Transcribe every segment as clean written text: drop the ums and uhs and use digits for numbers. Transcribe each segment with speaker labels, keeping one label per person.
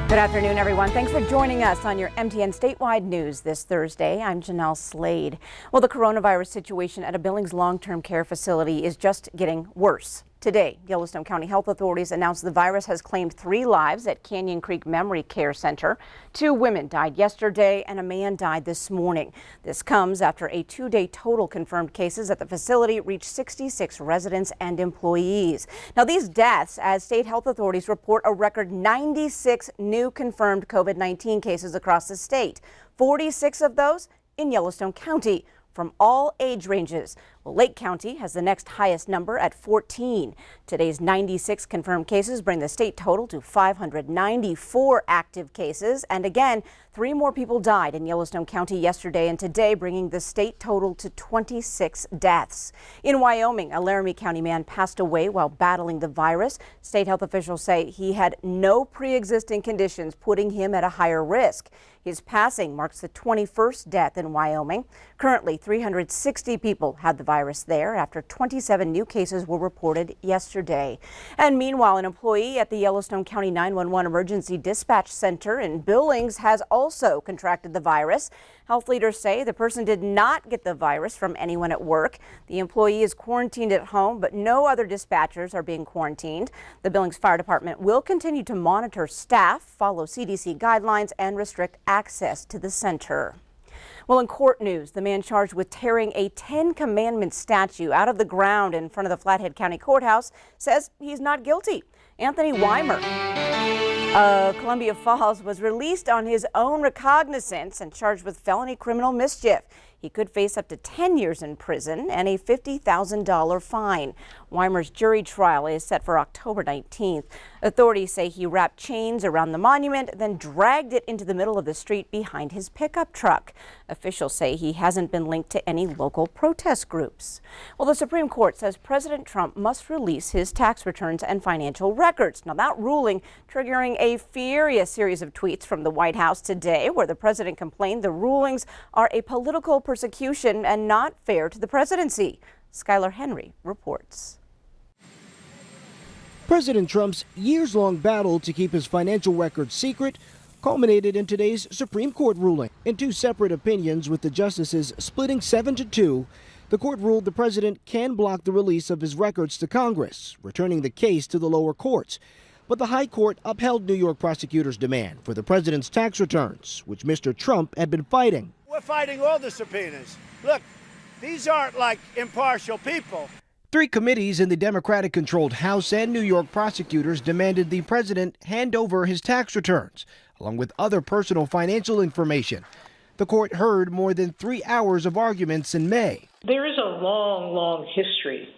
Speaker 1: Good afternoon, everyone. Thanks for joining us on your MTN Statewide News this Thursday. I'm Janelle Slade. Well, the coronavirus situation at a Billings long-term care facility is just getting worse. Today, Yellowstone County health authorities announced the virus has claimed 3 lives at Canyon Creek Memory Care Center. 2 women died yesterday and a man died this morning. This comes after a 2-day total confirmed cases at the facility reached 66 residents and employees. Now, these deaths as state health authorities report a record 96 new confirmed COVID-19 cases across the state. 46 of those in Yellowstone County, from all age ranges. Well, Lake County has the next highest number at 14. Today's 96 confirmed cases bring the state total to 594 active cases. And again, 3 more people died in Yellowstone County yesterday and today, bringing the state total to 26 deaths. In Wyoming, a Laramie County man passed away while battling the virus. State health officials say he had no pre-existing conditions, putting him at a higher risk. His passing marks the 21st death in Wyoming. Currently, 360 people had the virus there after 27 new cases were reported yesterday. And meanwhile, an employee at the Yellowstone County 911 Emergency Dispatch Center in Billings has also contracted the virus. Health leaders say the person did not get the virus from anyone at work. The employee is quarantined at home, but no other dispatchers are being quarantined. The Billings Fire Department will continue to monitor staff, follow CDC guidelines, and restrict access to the center. Well, in court news, the man charged with tearing a 10 Commandments statue out of the ground in front of the Flathead County Courthouse says he's not guilty. Anthony Weimer of Columbia Falls was released on his own recognizance and charged with felony criminal mischief. He could face up to 10 years in prison and a $50,000 fine. Weimer's jury trial is set for October 19th. Authorities say he wrapped chains around the monument, then dragged it into the middle of the street behind his pickup truck. Officials say he hasn't been linked to any local protest groups. Well, the Supreme Court says President Trump must release his tax returns and financial records. Now, that ruling triggering a furious series of tweets from the White House today, where the president complained the rulings are a political persecution and not fair to the presidency. Skylar Henry reports.
Speaker 2: President Trump's years-long battle to keep his financial records secret culminated in today's Supreme Court ruling. In 2 separate opinions, with the justices splitting 7-2, the court ruled the president can block the release of his records to Congress, returning the case to the lower courts. But the High Court upheld New York prosecutors' demand for the president's tax returns, which Mr. Trump had been fighting.
Speaker 3: We're fighting all the subpoenas. Look, these aren't like impartial people.
Speaker 2: 3 committees in the Democratic-controlled House and New York prosecutors demanded the president hand over his tax returns, along with other personal financial information. The court heard more than 3 hours of arguments in May.
Speaker 4: There is a long, long history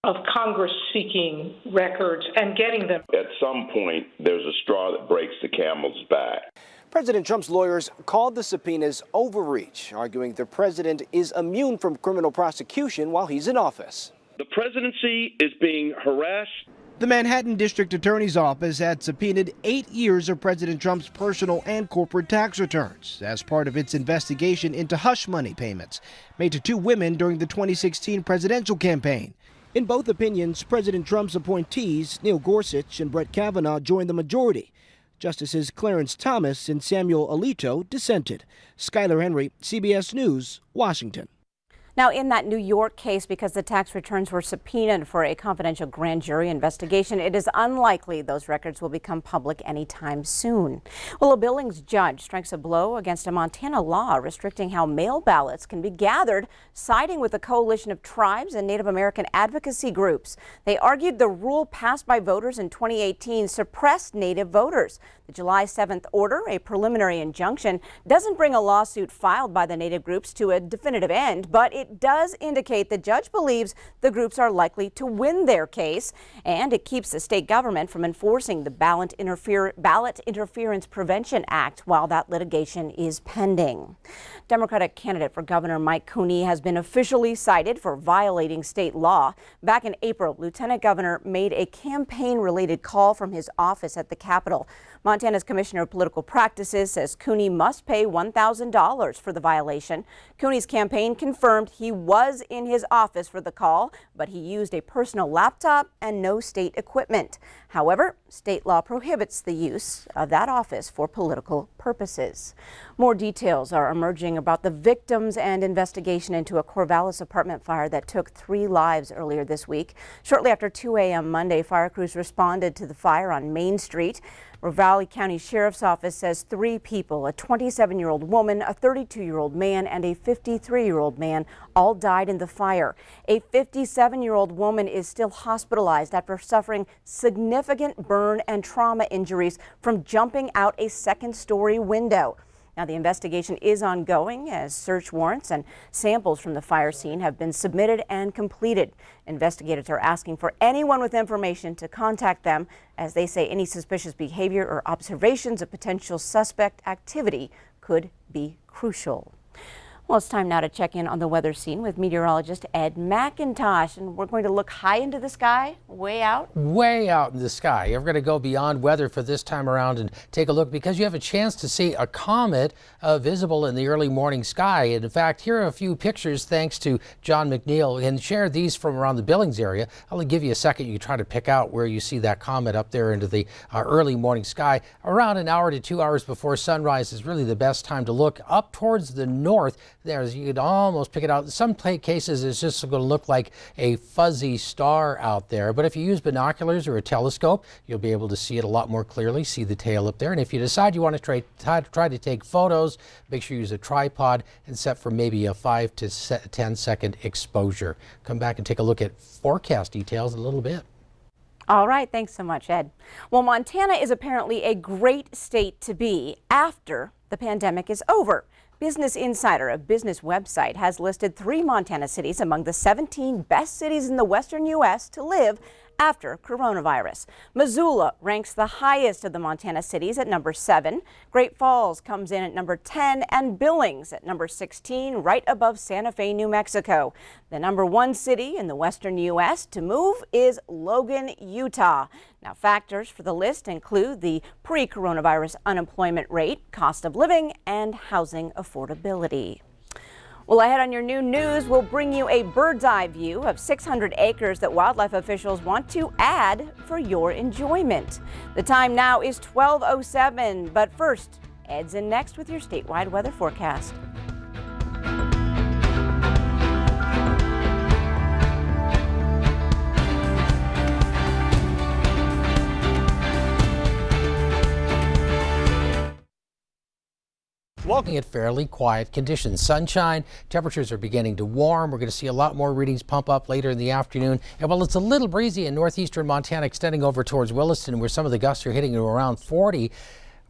Speaker 4: of Congress seeking records and getting them.
Speaker 5: At some point, there's a straw that breaks the camel's back.
Speaker 2: President Trump's lawyers called the subpoenas overreach, arguing the president is immune from criminal prosecution while he's in office.
Speaker 5: The presidency is being harassed.
Speaker 2: The Manhattan District Attorney's Office had subpoenaed 8 years of President Trump's personal and corporate tax returns as part of its investigation into hush money payments made to 2 women during the 2016 presidential campaign. In both opinions, President Trump's appointees, Neil Gorsuch and Brett Kavanaugh, joined the majority. Justices Clarence Thomas and Samuel Alito dissented. Skylar Henry, CBS News, Washington.
Speaker 1: Now, in that New York case, because the tax returns were subpoenaed for a confidential grand jury investigation, it is unlikely those records will become public anytime soon. Well, a Billings judge strikes a blow against a Montana law restricting how mail ballots can be gathered, siding with a coalition of tribes and Native American advocacy groups. They argued the rule passed by voters in 2018 suppressed Native voters. The July 7th order, a preliminary injunction, doesn't bring a lawsuit filed by the Native groups to a definitive end, but it does indicate the judge believes the groups are likely to win their case, and it keeps the state government from enforcing the Ballot Interference Prevention Act while that litigation is pending. Democratic candidate for governor Mike Cooney has been officially cited for violating state law. Back in April, Lieutenant Governor made a campaign-related call from his office at the Capitol. Montana's Commissioner of Political Practices says Cooney must pay $1,000 for the violation. Cooney's campaign confirmed he was in his office for the call, but he used a personal laptop and no state equipment. However, state law prohibits the use of that office for political purposes. More details are emerging about the victims and investigation into a Corvallis apartment fire that took 3 lives earlier this week. Shortly after 2 a.m. Monday, fire crews responded to the fire on Main Street. Ravalli County Sheriff's Office says 3 people, a 27-year-old woman, a 32-year-old man, and a 53-year-old man, all died in the fire. A 57-year-old woman is still hospitalized after suffering significant burn and trauma injuries from jumping out a second-story window. Now, the investigation is ongoing as search warrants and samples from the fire scene have been submitted and completed. Investigators are asking for anyone with information to contact them, as they say any suspicious behavior or observations of potential suspect activity could be crucial. Well, it's time now to check in on the weather scene with meteorologist Ed McIntosh, and we're going to look high into the sky, way out.
Speaker 6: Way out in the sky. We're going to go beyond weather for this time around and take a look because you have a chance to see a comet visible in the early morning sky. And in fact, here are a few pictures thanks to John McNeil, and shared these from around the Billings area. I'll give you a second. You can try to pick out where you see that comet up there into the early morning sky. Around an hour to 2 hours before sunrise is really the best time to look up towards the north. There's, you could almost pick it out. In some cases, it's just going to look like a fuzzy star out there. But if you use binoculars or a telescope, you'll be able to see it a lot more clearly, see the tail up there. And if you decide you want to try to take photos, make sure you use a tripod and set for maybe a 5 to 10 second exposure. Come back and take a look at forecast details in a little bit.
Speaker 1: All right, thanks so much, Ed. Well, Montana is apparently a great state to be after the pandemic is over. Business Insider, a business website, has listed 3 Montana cities among the 17 best cities in the western U.S. to live after coronavirus. Missoula ranks the highest of the Montana cities at number 7. Great Falls comes in at number 10, and Billings at number 16, right above Santa Fe, New Mexico. The number 1 city in the western U.S. to move is Logan, Utah. Now, factors for the list include the pre-coronavirus unemployment rate, cost of living, and housing affordability. Well, ahead on your noon news, we'll bring you a bird's eye view of 600 acres that wildlife officials want to add for your enjoyment. The time now is 12:07, but first, Ed's in next with your statewide weather forecast.
Speaker 6: Looking at fairly quiet conditions. Sunshine, temperatures are beginning to warm. We're going to see a lot more readings pump up later in the afternoon. And while it's a little breezy in northeastern Montana, extending over towards Williston, where some of the gusts are hitting around 40,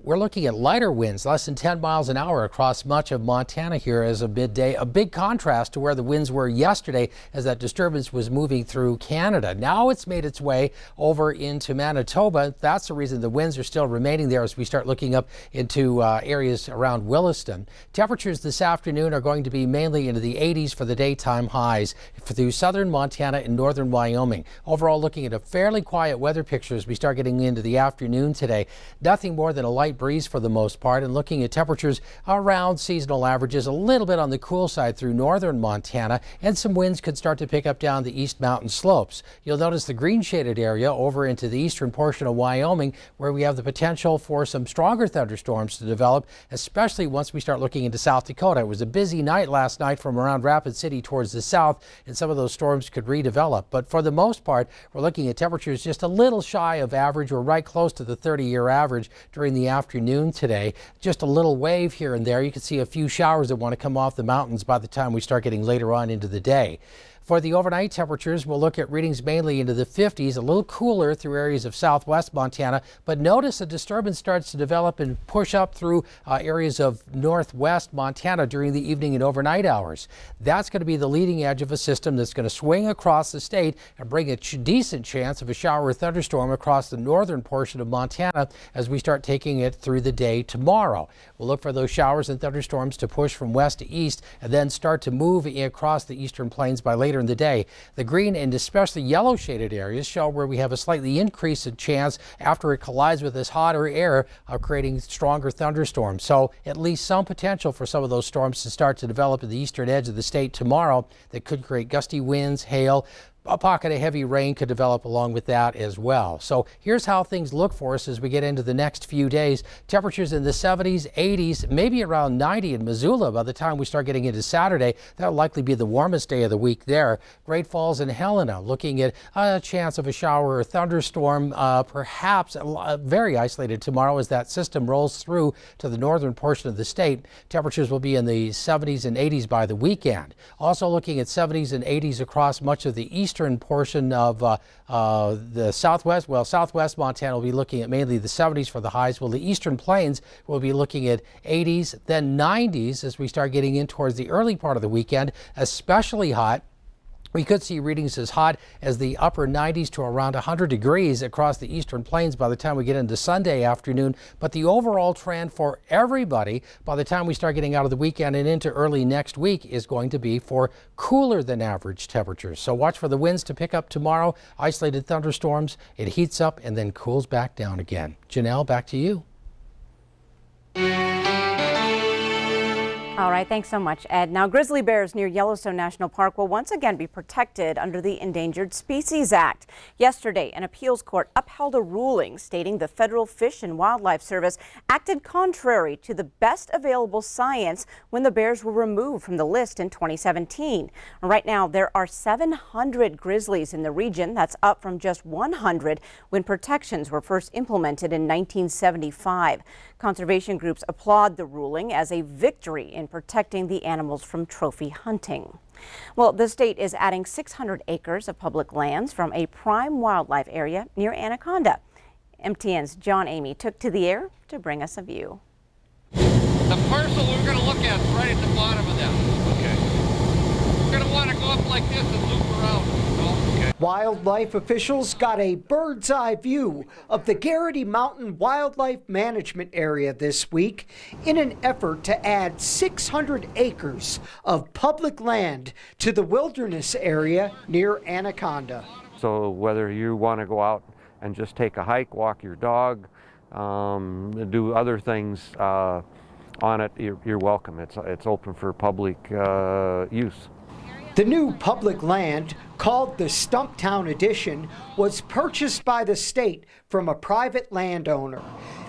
Speaker 6: we're looking at lighter winds, less than 10 miles an hour across much of Montana here as of midday. A big contrast to where the winds were yesterday as that disturbance was moving through Canada. Now it's made its way over into Manitoba. That's the reason the winds are still remaining there as we start looking up into areas around Williston. Temperatures this afternoon are going to be mainly into the 80s for the daytime highs through southern Montana and northern Wyoming. Overall, looking at a fairly quiet weather picture as we start getting into the afternoon today. Nothing more than a light breeze for the most part, and looking at temperatures around seasonal averages, a little bit on the cool side through northern Montana, and some winds could start to pick up down the east mountain slopes. You'll notice the green shaded area over into the eastern portion of Wyoming, where we have the potential for some stronger thunderstorms to develop, especially once we start looking into South Dakota. It was a busy night last night from around Rapid City towards the south, and some of those storms could redevelop. But for the most part, we're looking at temperatures just a little shy of average, or right close to the 30-year average during the afternoon today. Just a little wave here and there. You can see a few showers that want to come off the mountains by the time we start getting later on into the day. For the overnight temperatures, we'll look at readings mainly into the 50s, a little cooler through areas of southwest Montana, but notice a disturbance starts to develop and push up through areas of northwest Montana during the evening and overnight hours. That's going to be the leading edge of a system that's going to swing across the state and bring a decent chance of a shower or thunderstorm across the northern portion of Montana as we start taking it through the day tomorrow. We'll look for those showers and thunderstorms to push from west to east and then start to move across the eastern plains by later later in the day. The green and especially yellow shaded areas show where we have a slightly increased chance after it collides with this hotter air of creating stronger thunderstorms. So at least some potential for some of those storms to start to develop at the eastern edge of the state tomorrow that could create gusty winds, hail. A pocket of heavy rain could develop along with that as well. So here's how things look for us as we get into the next few days. Temperatures in the 70s, 80s, maybe around 90 in Missoula by the time we start getting into Saturday. That'll likely be the warmest day of the week there. Great Falls and Helena looking at a chance of a shower or thunderstorm, perhaps very isolated tomorrow as that system rolls through to the northern portion of the state. Temperatures will be in the 70s and 80s by the weekend. Also looking at 70s and 80s across much of the eastern portion of the southwest. Well, southwest Montana will be looking at mainly the 70s for the highs, while the eastern plains will be looking at 80s, then 90s as we start getting in towards the early part of the weekend, especially hot. We could see readings as hot as the upper 90s to around 100 degrees across the eastern plains by the time we get into Sunday afternoon. But the overall trend for everybody by the time we start getting out of the weekend and into early next week is going to be for cooler than average temperatures. So watch for the winds to pick up tomorrow. Isolated thunderstorms. It heats up and then cools back down again. Janelle, back to you.
Speaker 1: All right, thanks so much, Ed. Now, grizzly bears near Yellowstone National Park will once again be protected under the Endangered Species Act. Yesterday, an appeals court upheld a ruling stating the Federal Fish and Wildlife Service acted contrary to the best available science when the bears were removed from the list in 2017. Right now, there are 700 grizzlies in the region. That's up from just 100 when protections were first implemented in 1975. Conservation groups applaud the ruling as a victory in protecting the animals from trophy hunting. Well, the state is adding 600 acres of public lands from a prime wildlife area near Anaconda. MTN's John Amy took to the air to bring us a view.
Speaker 7: The parcel we're going to look at is right at the bottom of that. Okay. We're going to want to go up like this and loop around. Okay.
Speaker 8: Wildlife officials got a bird's eye view of the Garrity Mountain Wildlife Management Area this week in an effort to add 600 acres of public land to the wilderness area near Anaconda.
Speaker 9: So whether you want to go out and just take a hike, walk your dog, do other things on it, you're welcome. It's open for public use.
Speaker 8: The new public land, called the Stumptown Addition, was purchased by the state from a private landowner.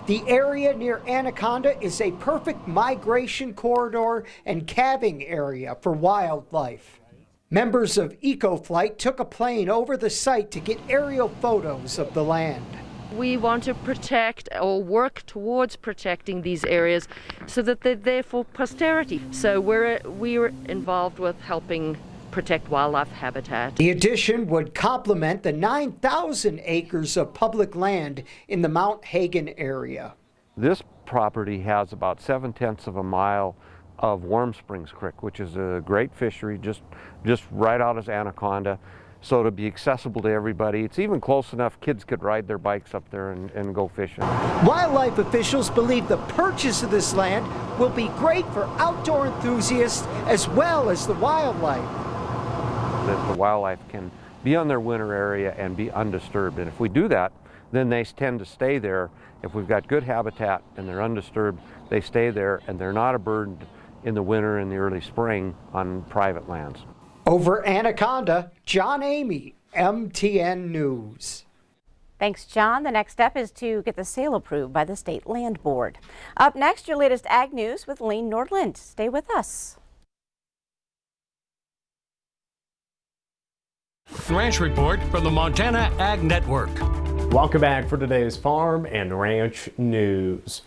Speaker 8: The area near Anaconda is a perfect migration corridor and calving area for wildlife. Members of EcoFlight took a plane over the site to get aerial photos of the land.
Speaker 10: We want to protect or work towards protecting these areas so that they're there for posterity. So we're involved with helping protect wildlife habitat.
Speaker 8: The addition would complement the 9,000 acres of public land in the Mount Hagen area.
Speaker 9: This property has about 7/10 of a mile of Warm Springs Creek, which is a great fishery just right out of Anaconda. So to be accessible to everybody, it's even close enough kids could ride their bikes up there and go fishing.
Speaker 8: Wildlife officials believe the purchase of this land will be great for outdoor enthusiasts as well as the wildlife.
Speaker 9: That the wildlife can be on their winter area and be undisturbed. And if we do that, then they tend to stay there. If we've got good habitat and they're undisturbed, they stay there and they're not a burden in the winter and the early spring on private lands.
Speaker 8: Over Anaconda, John Amy, MTN News.
Speaker 1: Thanks, John. The next step is to get the sale approved by the State Land Board. Up next, your latest ag news with Lane Nordland. Stay with us.
Speaker 11: Ranch Report from the Montana Ag Network.
Speaker 12: Welcome back for today's farm and ranch news.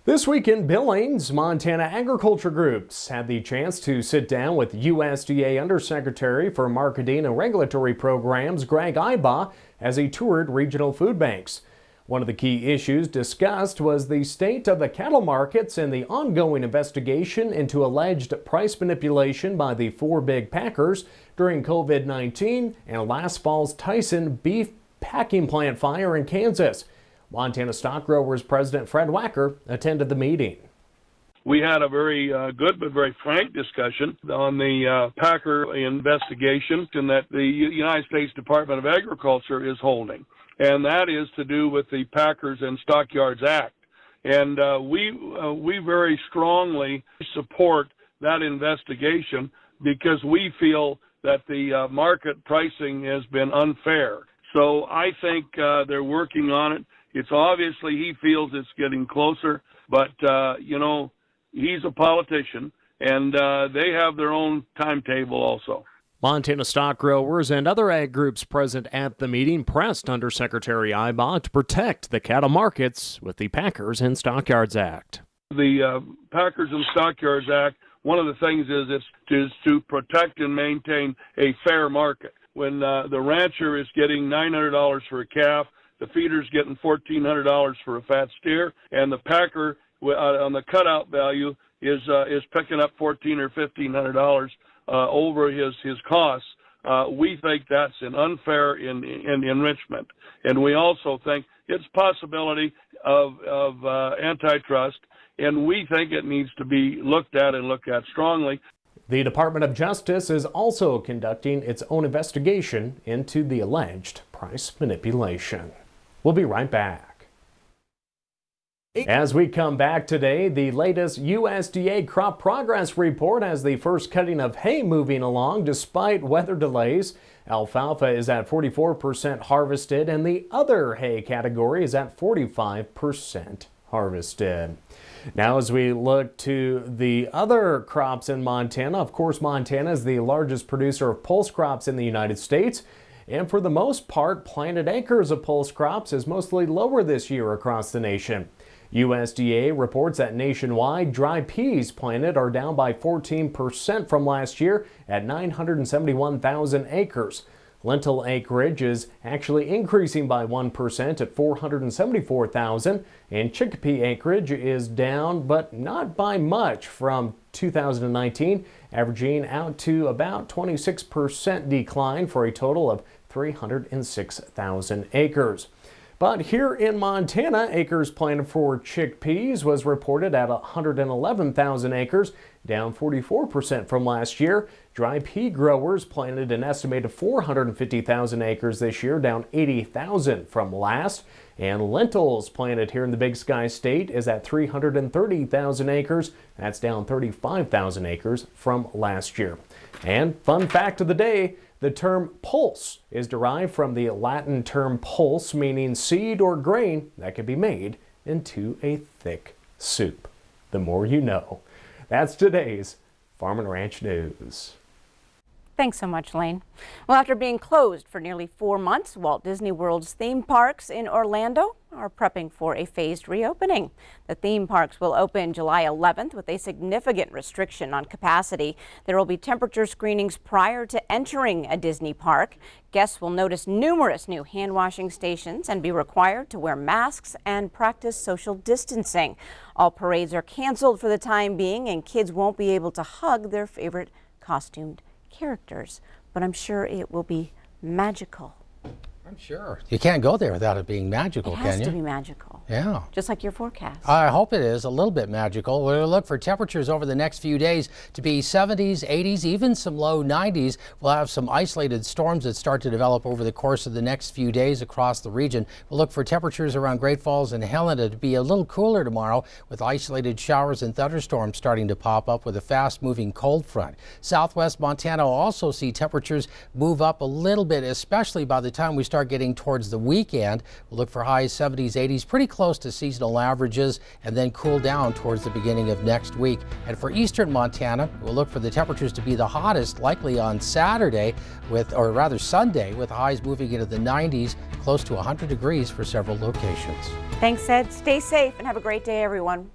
Speaker 12: This week in Billings, Montana agriculture groups had the chance to sit down with USDA Undersecretary for Marketing and Regulatory Programs Greg Ibaugh as he toured regional food banks. One of the key issues discussed was the state of the cattle markets and the ongoing investigation into alleged price manipulation by the four big packers during COVID-19 and last fall's Tyson beef packing plant fire in Kansas. Montana Stock Growers President Fred Wacker attended the meeting.
Speaker 13: We had a very good but very frank discussion on the Packer investigation that the United States Department of Agriculture is holding, and that is to do with the Packers and Stockyards Act. And we very strongly support that investigation because we feel that the market pricing has been unfair. So I think they're working on it. It's obviously he feels it's getting closer, but he's a politician, and they have their own timetable also.
Speaker 12: Montana stock growers and other ag groups present at the meeting pressed Undersecretary Ibach to protect the cattle markets with the Packers and Stockyards Act.
Speaker 13: The Packers and Stockyards Act, one of the things is to protect and maintain a fair market. When the rancher is getting $900 for a calf, the feeder's getting $1,400 for a fat steer, and the packer on the cutout value is picking up $1,400 or $1,500 over his costs. We think that's an unfair enrichment, and we also think it's possibility of antitrust, and we think it needs to be looked at and looked at strongly.
Speaker 12: The Department of Justice is also conducting its own investigation into the alleged price manipulation. We'll be right back. As we come back today, the latest USDA crop progress report has the first cutting of hay moving along despite weather delays. Alfalfa is at 44% harvested, and the other hay category is at 45% harvested. Now, as we look to the other crops in Montana, of course, Montana is the largest producer of pulse crops in the United States. And for the most part, planted acres of pulse crops is mostly lower this year across the nation. USDA reports that nationwide dry peas planted are down by 14% from last year at 971,000 acres. Lentil acreage is actually increasing by 1% at 474,000, and chickpea acreage is down, but not by much from 2019, averaging out to about 26% decline for a total of 306,000 acres. But here in Montana, acres planted for chickpeas was reported at 111,000 acres, down 44% from last year. Dry pea growers planted an estimated 450,000 acres this year, down 80,000 from last. And lentils planted here in the Big Sky State is at 330,000 acres. That's down 35,000 acres from last year. And fun fact of the day, the term pulse is derived from the Latin term pulse, meaning seed or grain that can be made into a thick soup. The more you know. That's today's Farm and Ranch News.
Speaker 1: Thanks so much, Lane. Well, after being closed for nearly 4 months, Walt Disney World's theme parks in Orlando are prepping for a phased reopening. The theme parks will open July 11th with a significant restriction on capacity. There will be temperature screenings prior to entering a Disney park. Guests will notice numerous new hand washing stations and be required to wear masks and practice social distancing. All parades are canceled for the time being, and kids won't be able to hug their favorite costumed characters, but I'm sure it will be magical.
Speaker 6: I'm sure. You can't go there without it being magical, can you?
Speaker 1: It has to be magical.
Speaker 6: Yeah.
Speaker 1: Just like your forecast.
Speaker 6: I hope it is a little bit magical. We'll look for temperatures over the next few days to be 70s, 80s, even some low 90s. We'll have some isolated storms that start to develop over the course of the next few days across the region. We'll look for temperatures around Great Falls and Helena to be a little cooler tomorrow, with isolated showers and thunderstorms starting to pop up with a fast-moving cold front. Southwest Montana will also see temperatures move up a little bit, especially by the time we start getting towards the weekend. We'll look for highs 70s, 80s, pretty close to seasonal averages, and then cool down towards the beginning of next week. And for eastern Montana, we'll look for the temperatures to be the hottest likely on Saturday, or rather Sunday, with highs moving into the 90s, close to 100 degrees for several locations.
Speaker 1: Thanks, Ed. Stay safe and have a great day, everyone.